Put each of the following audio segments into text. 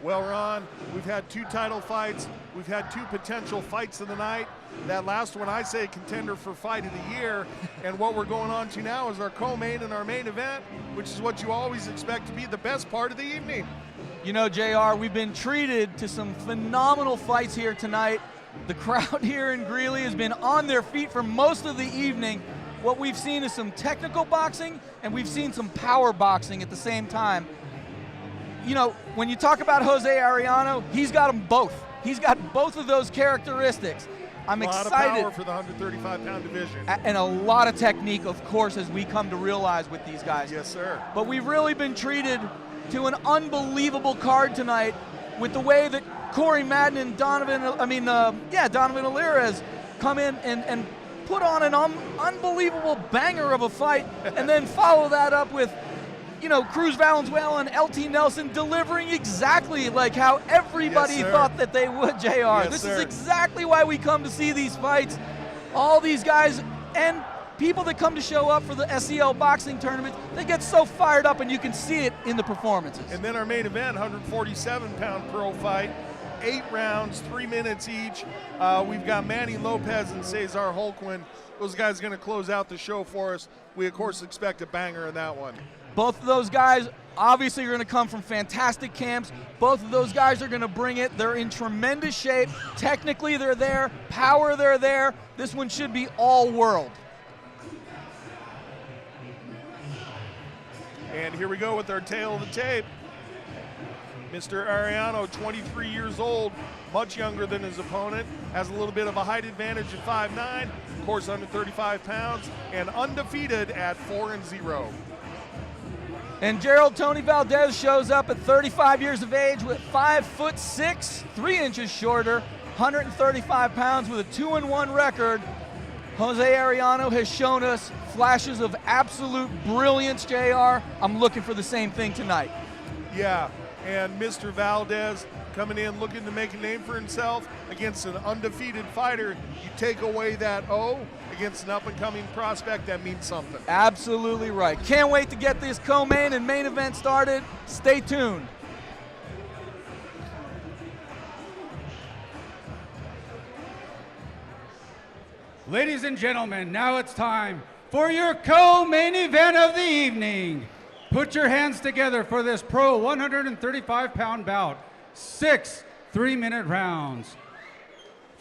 Well, Ron, we've had 2 title fights. We've had 2 potential fights of the night. That last one, I say, contender for fight of the year. And what we're going on to now is our co-main and our main event, which is what you always expect to be the best part of the evening. You know, JR, we've been treated to some phenomenal fights here tonight. The crowd here in Greeley has been on their feet for most of the evening. What we've seen is some technical boxing, and we've seen some power boxing at the same time. You know, when you talk about Jose Arellano, he's got them both. He's got both of those characteristics. I'm excited. A lot of power for the 135-pound division. And a lot of technique, of course, as we come to realize with these guys. Yes, sir. But we've really been treated to an unbelievable card tonight with the way that Corey Madden and Donovan Alirez come in and put on an unbelievable banger of a fight, and then follow that up with, you know, Cruz Valenzuela and LT Nelson delivering exactly like how everybody thought that they would, JR. This is exactly why we come to see these fights. All these guys and people that come to show up for the SCL boxing tournament, they get so fired up, and you can see it in the performances. And then our main event, 147-pound pro fight, 8 rounds, 3 minutes each. We've got Manny Lopez and Cesar Holquin. Those guys are going to close out the show for us. We, of course, expect a banger in that one. Both of those guys obviously are going to come from fantastic camps. Both of those guys are going to bring it. They're in tremendous shape. Technically, they're there. Power, they're there. This one should be all world. And here we go with our tail of the tape. Mr. Arellano, 23 years old, much younger than his opponent, has a little bit of a height advantage at 5'9", of course under 35 pounds, and undefeated at 4-0. And Gerald Tony Valdez shows up at 35 years of age with 5'6", 3 inches shorter, 135 pounds with a 2-1 record. Jose Arellano has shown us flashes of absolute brilliance, JR. I'm looking for the same thing tonight. Yeah, and Mr. Valdez coming in looking to make a name for himself against an undefeated fighter. You take away that O against an up-and-coming prospect, that means something. Absolutely right. Can't wait to get this co-main and main event started. Stay tuned. Ladies and gentlemen, now it's time for your co-main event of the evening. Put your hands together for this pro 135-pound bout. 6 3-minute rounds.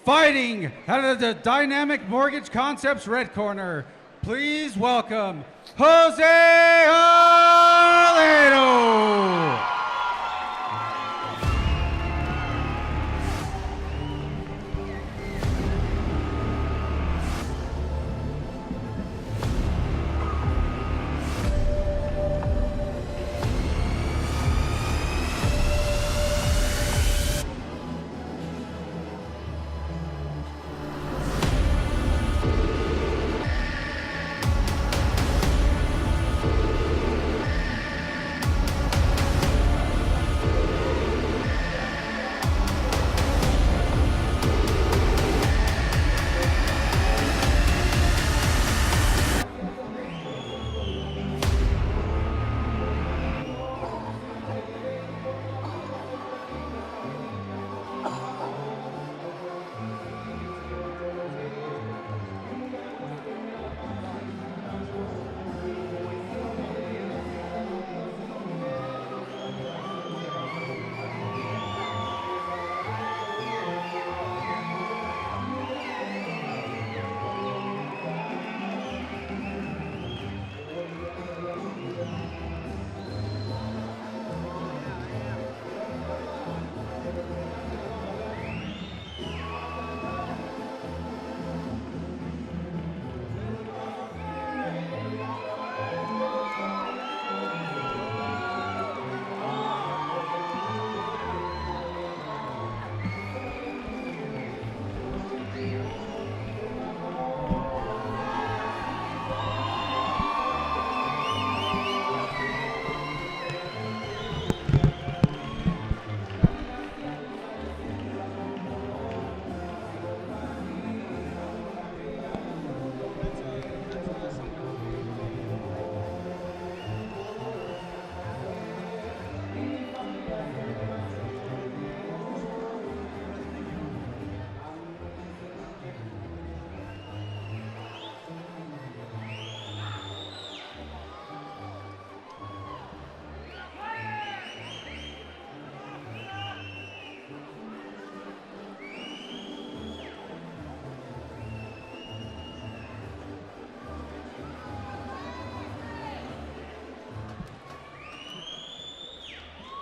Fighting out of the Dynamic Mortgage Concepts red corner, please welcome Jose Arellano.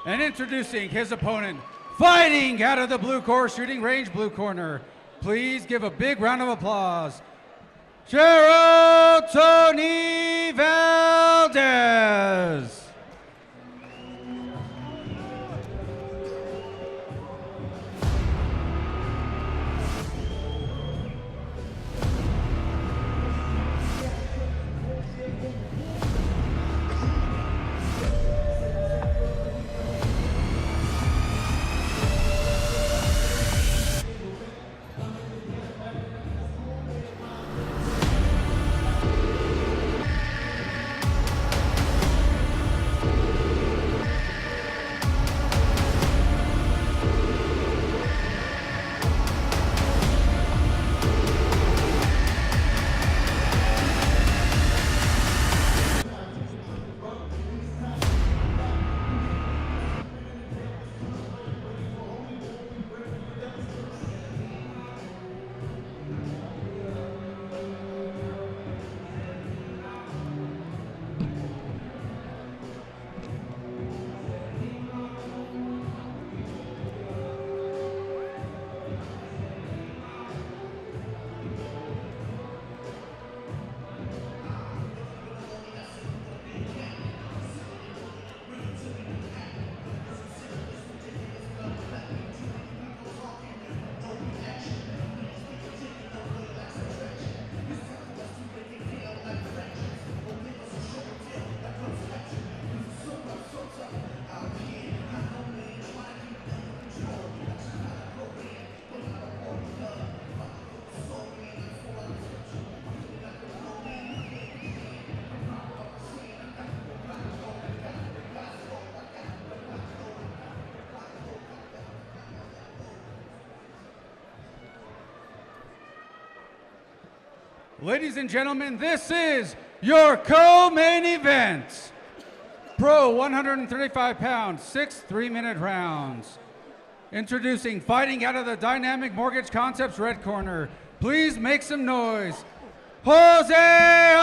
And introducing his opponent, fighting out of the blue corner, shooting range blue corner. Please give a big round of applause. Gerald Tony Valdez. Ladies and gentlemen, this is your co-main event. Pro 135 pounds, 6 3-minute rounds. Introducing, fighting out of the Dynamic Mortgage Concepts red corner. Please make some noise. Jose Arellano!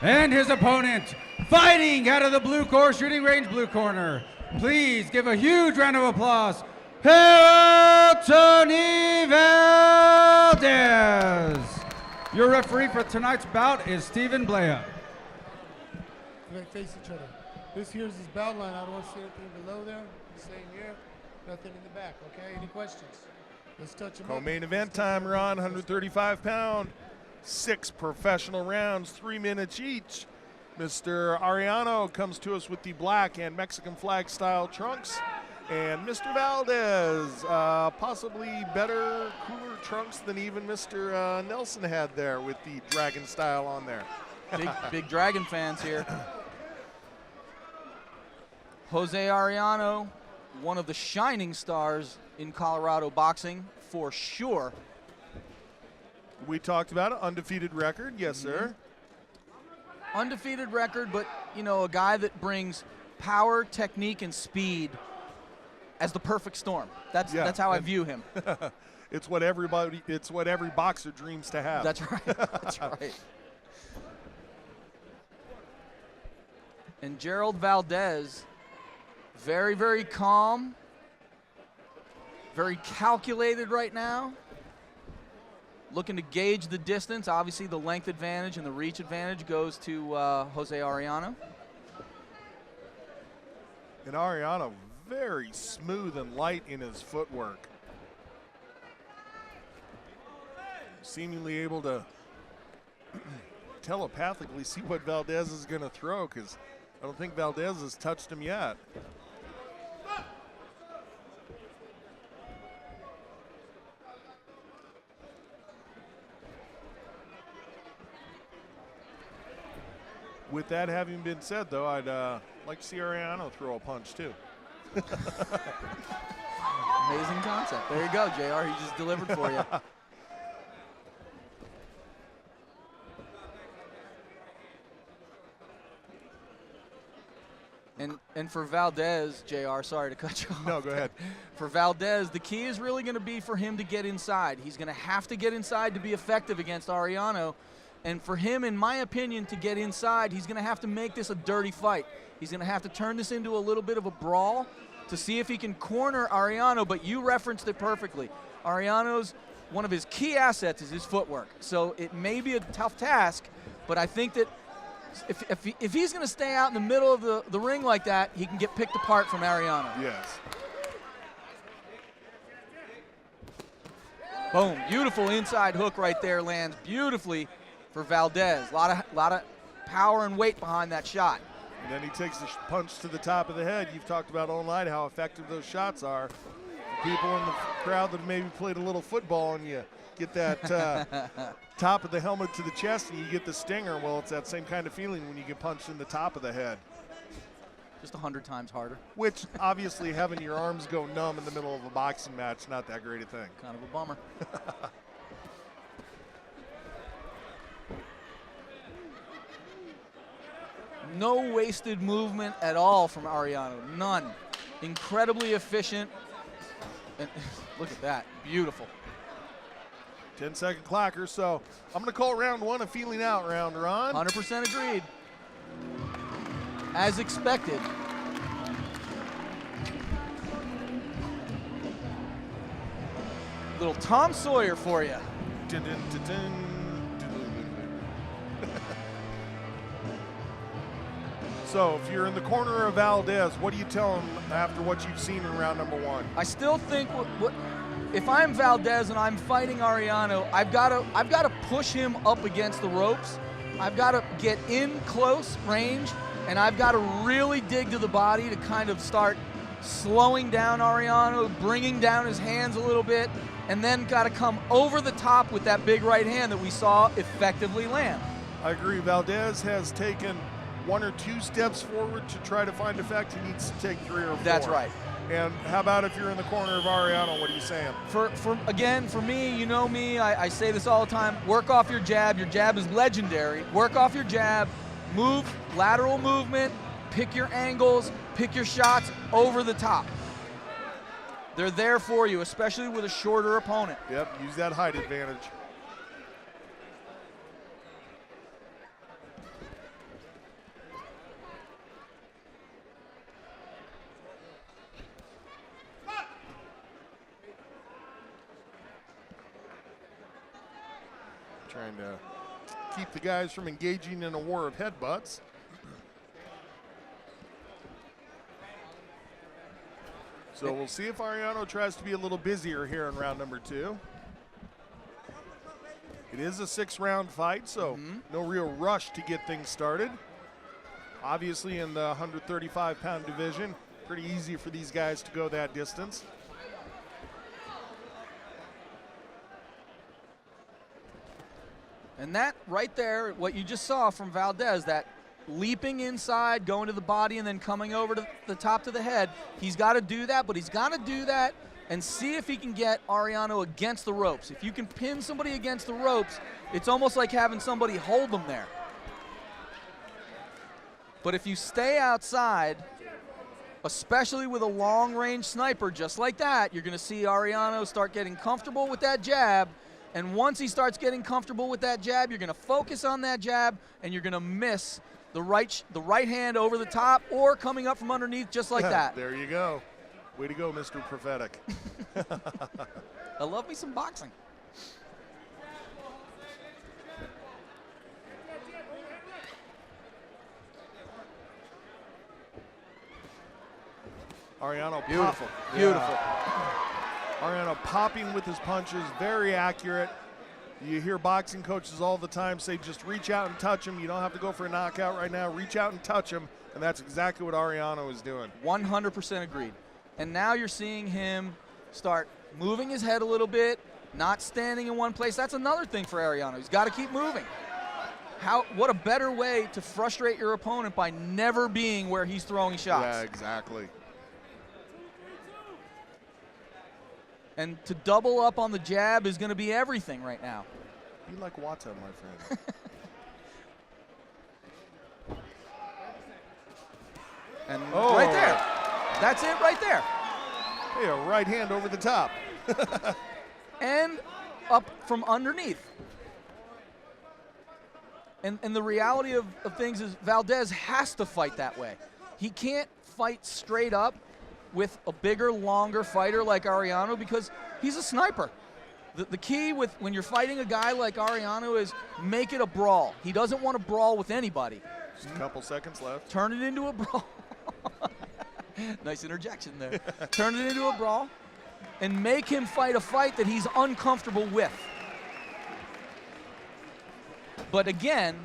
And his opponent, fighting out of the blue corner, shooting range blue corner. Please give a huge round of applause. Gerald Tony Valdez. Your referee for tonight's bout is Stephen Blea. They face each other. This here's his bout line. I don't want to see anything below there. Same here. Nothing in the back. Okay. Any questions? Let's touch him up. Co-main event time, Ron. 135 pound, 6 professional rounds, 3 minutes each. Mr. Arellano comes to us with the black and Mexican flag style trunks. And Mr. Valdez, possibly better, cooler trunks than even Mr. Nelson had there with the dragon style on there. Big Dragon fans here. Jose Arellano, one of the shining stars in Colorado boxing for sure. We talked about it, undefeated record, yes sir. Undefeated record, but you know, a guy that brings power, technique, and speed as the perfect storm. That's how I view him. It's what every boxer dreams to have. That's right. That's right. And Gerald Valdez, very, very calm, very calculated right now. Looking to gauge the distance. Obviously, the length advantage and the reach advantage goes to Jose Arellano. And Arellano, very smooth and light in his footwork. Seemingly able to telepathically see what Valdez is going to throw, because I don't think Valdez has touched him yet. With that having been said, though, I'd like to see Arellano throw a punch, too. Amazing concept. There you go, JR. He just delivered for you. And for Valdez, JR, sorry to cut you off. No, go ahead. For Valdez, the key is really going to be for him to get inside. He's going to have to get inside to be effective against Arellano. And for him, in my opinion, to get inside, he's going to have to make this a dirty fight. He's going to have to turn this into a little bit of a brawl to see if he can corner Arellano, but you referenced it perfectly. Arellano's, one of his key assets is his footwork. So it may be a tough task, but I think that if he's going to stay out in the middle of the ring like that, he can get picked apart from Arellano. Yes. Boom, beautiful inside hook right there, lands beautifully for Valdez. A lot of power and weight behind that shot. And then he takes the punch to the top of the head. You've talked about all night how effective those shots are. People in the crowd that maybe played a little football and you get that top of the helmet to the chest and you get the stinger. Well, it's that same kind of feeling when you get punched in the top of the head. Just 100 times harder. Which, obviously, having your arms go numb in the middle of a boxing match, not that great a thing. Kind of a bummer. No wasted movement at all from Arellano, none. Incredibly efficient. And look at that, beautiful. 10-second clocker, so I'm going to call round one a feeling out round, Ron. 100% agreed. As expected. Little Tom Sawyer for you. Dun, dun, dun, dun. So if you're in the corner of Valdez, what do you tell him after what you've seen in round number one? I still think if I'm Valdez and I'm fighting Arellano, I've got to push him up against the ropes. I've got to get in close range, and I've got to really dig to the body to kind of start slowing down Arellano, bringing down his hands a little bit, and then got to come over the top with that big right hand that we saw effectively land. I agree. Valdez has taken 1 or 2 steps forward to try to find effect. He needs to take 3 or 4. That's right. And how about if you're in the corner of Arellano? What are you saying? For me, you know me, I say this all the time, work off your jab. Your jab is legendary. Work off your jab, move, lateral movement, pick your angles, pick your shots over the top. They're there for you, especially with a shorter opponent. Yep, use that height advantage. Trying to keep the guys from engaging in a war of headbutts. So we'll see if Arellano tries to be a little busier here in round number 2. It is a 6-round fight, so no real rush to get things started. Obviously in the 135-pound division, pretty easy for these guys to go that distance. And that right there, what you just saw from Valdez, that leaping inside, going to the body, and then coming over to the top to the head, he's got to do that, but he's got to do that and see if he can get Arellano against the ropes. If you can pin somebody against the ropes, it's almost like having somebody hold them there. But if you stay outside, especially with a long-range sniper just like that, you're going to see Arellano start getting comfortable with that jab. And once he starts getting comfortable with that jab, you're going to focus on that jab, and you're going to miss the right hand over the top or coming up from underneath just like that. There you go. Way to go, Mr. Prophetic. I love me some boxing. Arellano, Beautiful, pop. beautiful. Arellano popping with his punches, very accurate. You hear boxing coaches all the time say, just reach out and touch him. You don't have to go for a knockout right now. Reach out and touch him, and that's exactly what Arellano is doing. 100% agreed. And now you're seeing him start moving his head a little bit, not standing in one place. That's another thing for Arellano. He's got to keep moving. What a better way to frustrate your opponent by never being where he's throwing shots. Yeah, exactly. And to double up on the jab is going to be everything right now. Be like Wata, my friend. And right there. That's it right there. Hey, a right hand over the top. And up from underneath. And the reality of things is Valdez has to fight that way. He can't fight straight up with a bigger, longer fighter like Arellano because he's a sniper. The key with when you're fighting a guy like Arellano is make it a brawl. He doesn't want to brawl with anybody. Just a couple seconds left. Turn it into a brawl. Nice interjection there. Turn it into a brawl and make him fight a fight that he's uncomfortable with. But again,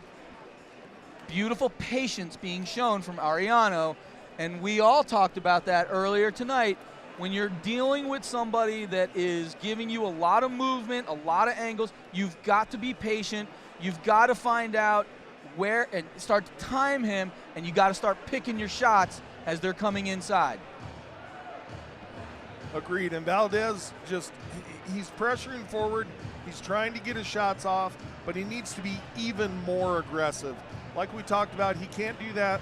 beautiful patience being shown from Arellano, and we all talked about that earlier tonight. When you're dealing with somebody that is giving you a lot of movement, a lot of angles, you've got to be patient. You've got to find out where and start to time him, and you got to start picking your shots as they're coming inside. Agreed, and Valdez he's pressuring forward. He's trying to get his shots off, but he needs to be even more aggressive. Like we talked about, he can't do that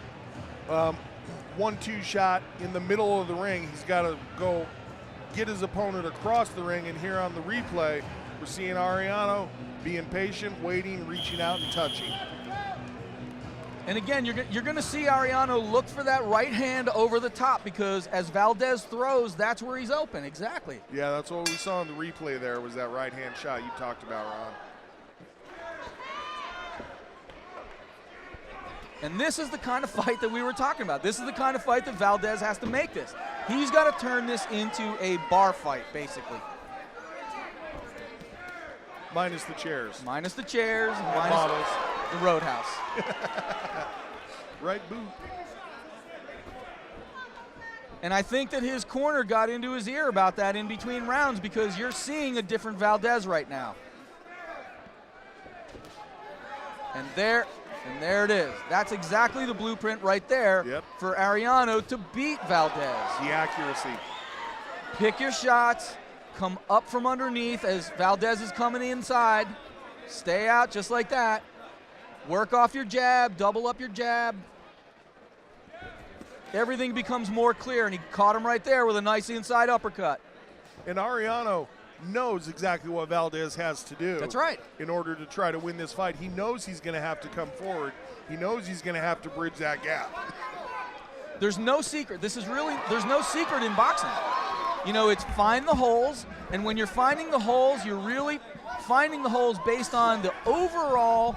1-2 shot in the middle of the ring. He's got to go get his opponent across the ring, and here on the replay, we're seeing Arellano being patient, waiting, reaching out, and touching. And again, you're going to see Arellano look for that right hand over the top because as Valdez throws, that's where he's open. Exactly. Yeah, that's what we saw in the replay there was that right hand shot you talked about, Ron. And this is the kind of fight that we were talking about. This is the kind of fight that Valdez has to make this. He's got to turn this into a bar fight, basically. Minus the chairs. Minus the chairs, and minus Bottles. the roadhouse. Right boot. And I think that his corner got into his ear about that in between rounds because you're seeing a different Valdez right now. And there it is. That's exactly the blueprint right there for Arellano to beat Valdez. The accuracy. Pick your shots, come up from underneath as Valdez is coming inside. Stay out just like that. Work off your jab, double up your jab. Everything becomes more clear, and he caught him right there with a nice inside uppercut. And Arellano knows exactly what Valdez has to do. That's right. In order to try to win this fight. He knows he's going to have to come forward. He knows he's going to have to bridge that gap. There's no secret. There's no secret in boxing. You know, it's find the holes, and when you're finding the holes, you're really finding the holes based on the overall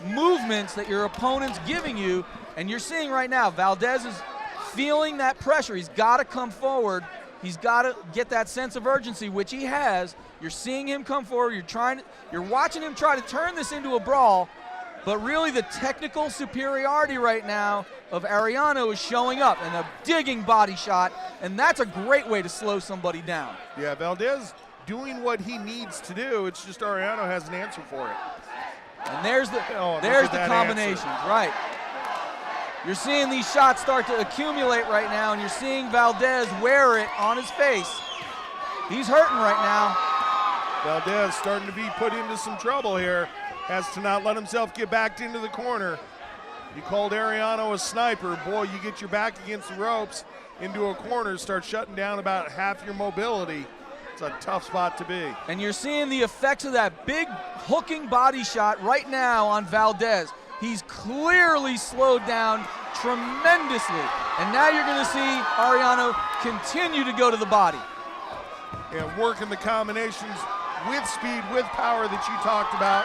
movements that your opponent's giving you, and you're seeing right now, Valdez is feeling that pressure. He's got to come forward. He's got to get that sense of urgency, which he has. You're seeing him come forward. You're watching him try to turn this into a brawl, but really the technical superiority right now of Arellano is showing up, and a digging body shot, and that's a great way to slow somebody down. Yeah, Valdez doing what he needs to do. It's just Arellano has an answer for it. And there's the combinations, right. You're seeing these shots start to accumulate right now, and you're seeing Valdez wear it on his face. He's hurting right now. Valdez starting to be put into some trouble here. Has to not let himself get backed into the corner. You called Arellano a sniper. Boy, you get your back against the ropes into a corner, start shutting down about half your mobility. It's a tough spot to be. And you're seeing the effects of that big hooking body shot right now on Valdez. He's clearly slowed down tremendously. And now you're going to see Arellano continue to go to the body. And working the combinations with speed, with power that you talked about.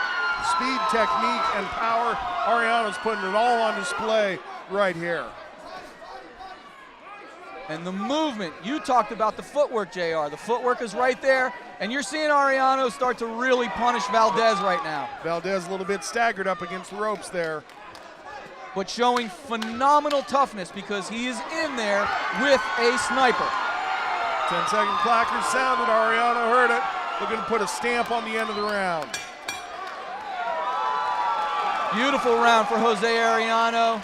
Speed, technique, and power. Arellano's putting it all on display right here. And the movement, you talked about the footwork, JR. The footwork is right there, and you're seeing Arellano start to really punish Valdez right now. Valdez a little bit staggered up against the ropes there. But showing phenomenal toughness because he is in there with a sniper. 10-second clacker sounded, Arellano heard it. Looking to put a stamp on the end of the round. Beautiful round for Jose Arellano.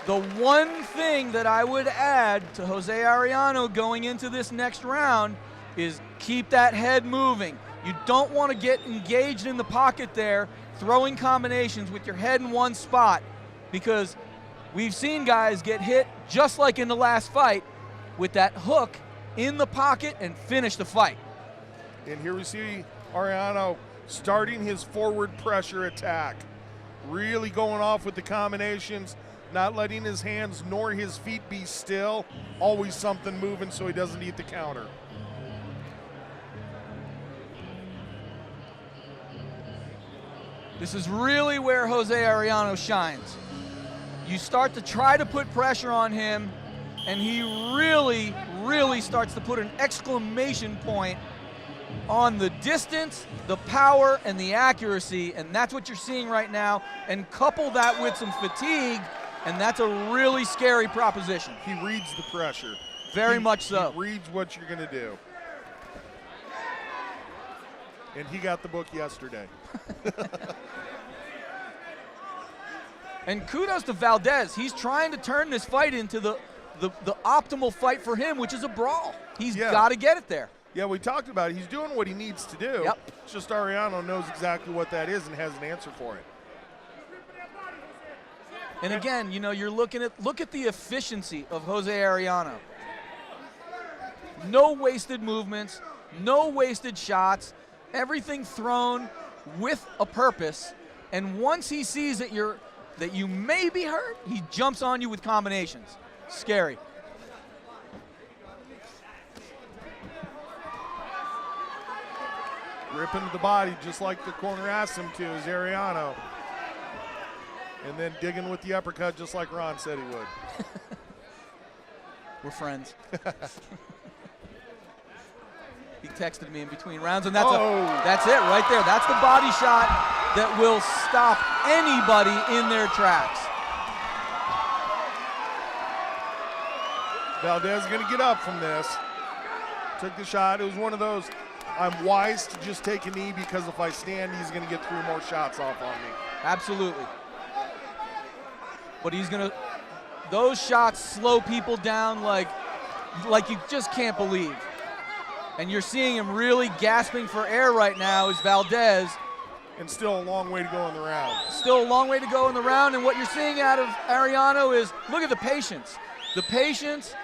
The one thing that I would add to Jose Arellano going into this next round is keep that head moving. You don't want to get engaged in the pocket there, throwing combinations with your head in one spot, because we've seen guys get hit just like in the last fight, with that hook in the pocket and finish the fight. And here we see Arellano starting his forward pressure attack. Really going off with the combinations, not letting his hands nor his feet be still. Always something moving so he doesn't eat the counter. This is really where Jose Arellano shines. You start to try to put pressure on him, and he really, really starts to put an exclamation point on the distance, the power, and the accuracy, and that's what you're seeing right now. And couple that with some fatigue, and that's a really scary proposition. He reads the pressure. Very much so. He reads what you're going to do. And he got the book yesterday. And kudos to Valdez. He's trying to turn this fight into the optimal fight for him, which is a brawl. He's got to get it there. Yeah, we talked about it. He's doing what he needs to do. Yep. It's just Arellano knows exactly what that is and has an answer for it. And again, you know, look at the efficiency of Jose Arellano. No wasted movements, no wasted shots, everything thrown with a purpose. And once he sees that you may be hurt, he jumps on you with combinations. Scary. Ripping the body just like the corner asked him to is Arellano. And then digging with the uppercut just like Ron said he would. We're friends. He texted me in between rounds, and that's it right there. That's the body shot that will stop anybody in their tracks. Valdez going to get up from this. Took the shot. It was one of those, I'm wise to just take a knee because if I stand, he's going to get 3 more shots off on me. Absolutely. But those shots slow people down like you just can't believe. And you're seeing him really gasping for air right now is Valdez. And still a long way to go in the round. Still a long way to go in the round, and what you're seeing out of Arellano is, look at the patience. The patience,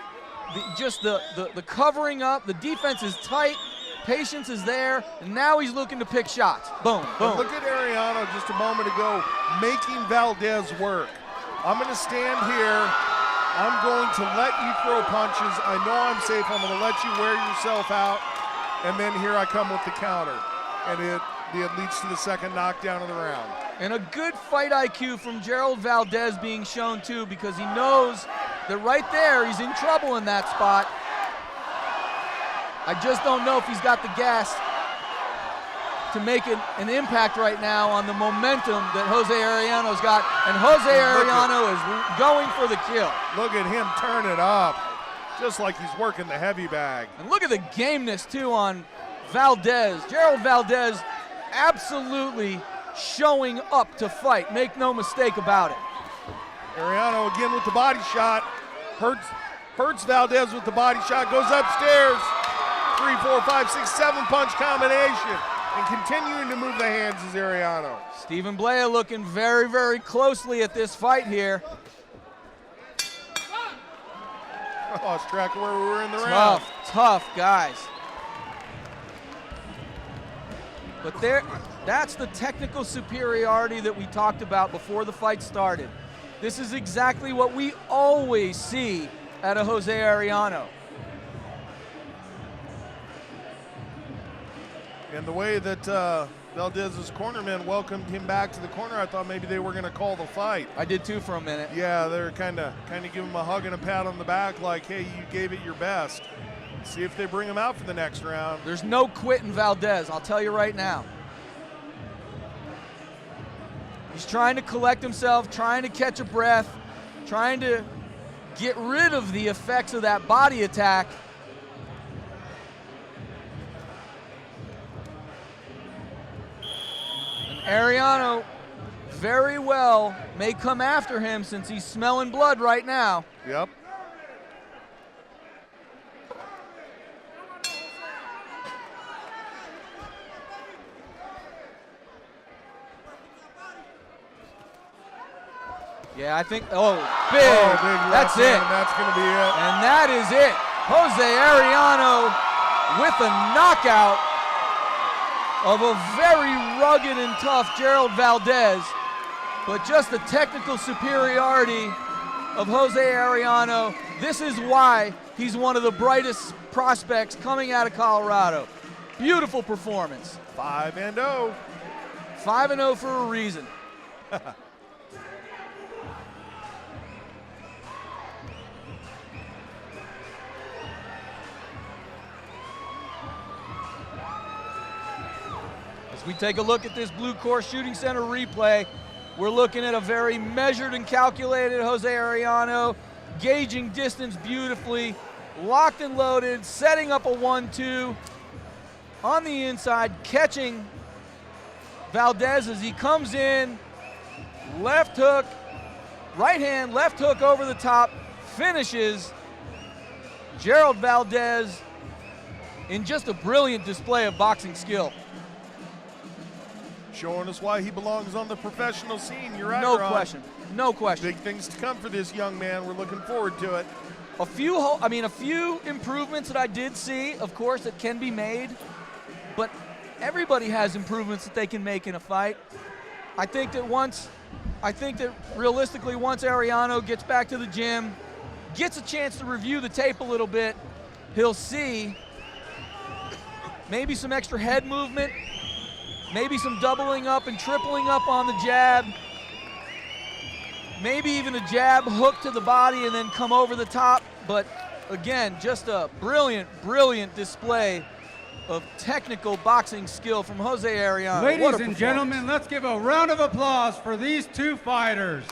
the covering up, the defense is tight, patience is there, and now he's looking to pick shots. Boom, boom. And look at Arellano just a moment ago making Valdez work. I'm going to stand here. I'm going to let you throw punches. I know I'm safe. I'm going to let you wear yourself out. And then here I come with the counter. And it leads to the second knockdown of the round. And a good fight IQ from Gerald Valdez being shown too, because he knows that right there he's in trouble in that spot. I just don't know if he's got the gas to make an impact right now on the momentum that Jose Arellano's got, and Jose Arellano is going for the kill. Look at him turn it up, just like he's working the heavy bag. And look at the gameness too on Valdez. Gerald Valdez absolutely showing up to fight, make no mistake about it. Arellano again with the body shot, hurts Valdez with the body shot, goes upstairs, 3, 4, 5, 6, 7 punch combination. And continuing to move the hands is Arellano. Stephen Blea looking very, very closely at this fight here. I lost track of where we were in the round. Tough guys. But that's the technical superiority that we talked about before the fight started. This is exactly what we always see out of Jose Arellano. And the way that Valdez's cornermen welcomed him back to the corner, I thought maybe they were going to call the fight. I did too for a minute. Yeah, they're kind of giving him a hug and a pat on the back like, hey, you gave it your best. See if they bring him out for the next round. There's no quitting Valdez, I'll tell you right now. He's trying to collect himself, trying to catch a breath, trying to get rid of the effects of that body attack. Arellano very well may come after him since he's smelling blood right now. Yep. Yeah, I think, oh, big. That's left it. hand, that's going to be it. And that is it. Jose Arellano with a knockout of a very rugged and tough Gerald Valdez. But just the technical superiority of Jose Arellano. This is why he's one of the brightest prospects coming out of Colorado. Beautiful performance. 5-0. 5-0 for a reason. As we take a look at this Blue Course Shooting Center replay, we're looking at a very measured and calculated Jose Arellano, gauging distance beautifully, locked and loaded, setting up a 1-2 on the inside, catching Valdez as he comes in, left hook, right hand, left hook over the top, finishes Gerald Valdez in just a brilliant display of boxing skill. Showing us why he belongs on the professional scene. You're right, No Ron. question, no question. Big things to come for this young man. We're looking forward to it. A few improvements that I did see, of course, that can be made, but everybody has improvements that they can make in a fight. I think that realistically, once Arellano gets back to the gym, gets a chance to review the tape a little bit, he'll see maybe some extra head movement, maybe some doubling up and tripling up on the jab, maybe even a jab hook to the body and then come over the top. But again, just a brilliant, brilliant display of technical boxing skill from Jose Arellano. Ladies and gentlemen, let's give a round of applause for these two fighters.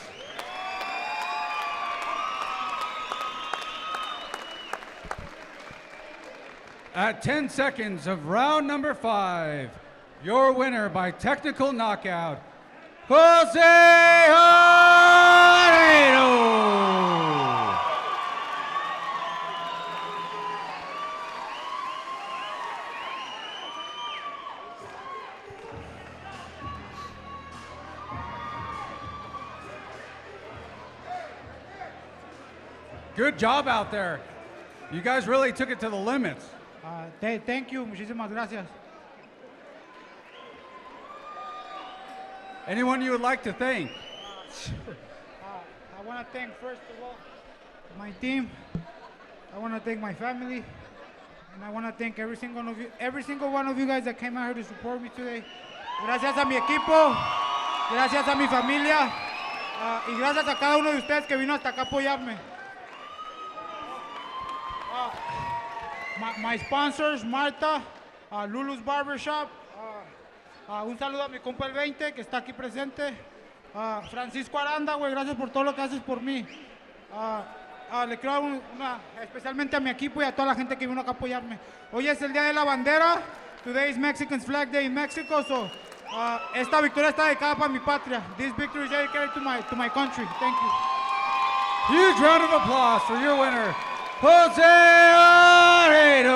At 10 seconds of round number 5, your winner by technical knockout, Jose Arellano. Good job out there. You guys really took it to the limits. Thank you, muchísimas gracias. Anyone you would like to thank? I want to thank, first of all, my team. I want to thank my family. And I want to thank every single one of you guys that came out here to support me today. Gracias a mi equipo, gracias a mi familia, y gracias a cada uno de ustedes que vino hasta acá a apoyarme. My sponsors, Marta, Lulu's Barbershop, un saludo a mi compa el 20 que está aquí presente, Francisco Aranda, güey, gracias por todo lo que haces por mí. Le quiero dar especialmente a mi equipo y a toda la gente que vino acá a apoyarme. Hoy es el Día de la Bandera. Today is Mexican Flag Day in Mexico, so esta victoria está dedicada para mi patria. This victory is dedicated to my country. Thank you. Huge round of applause for your winner, Jose Arellano.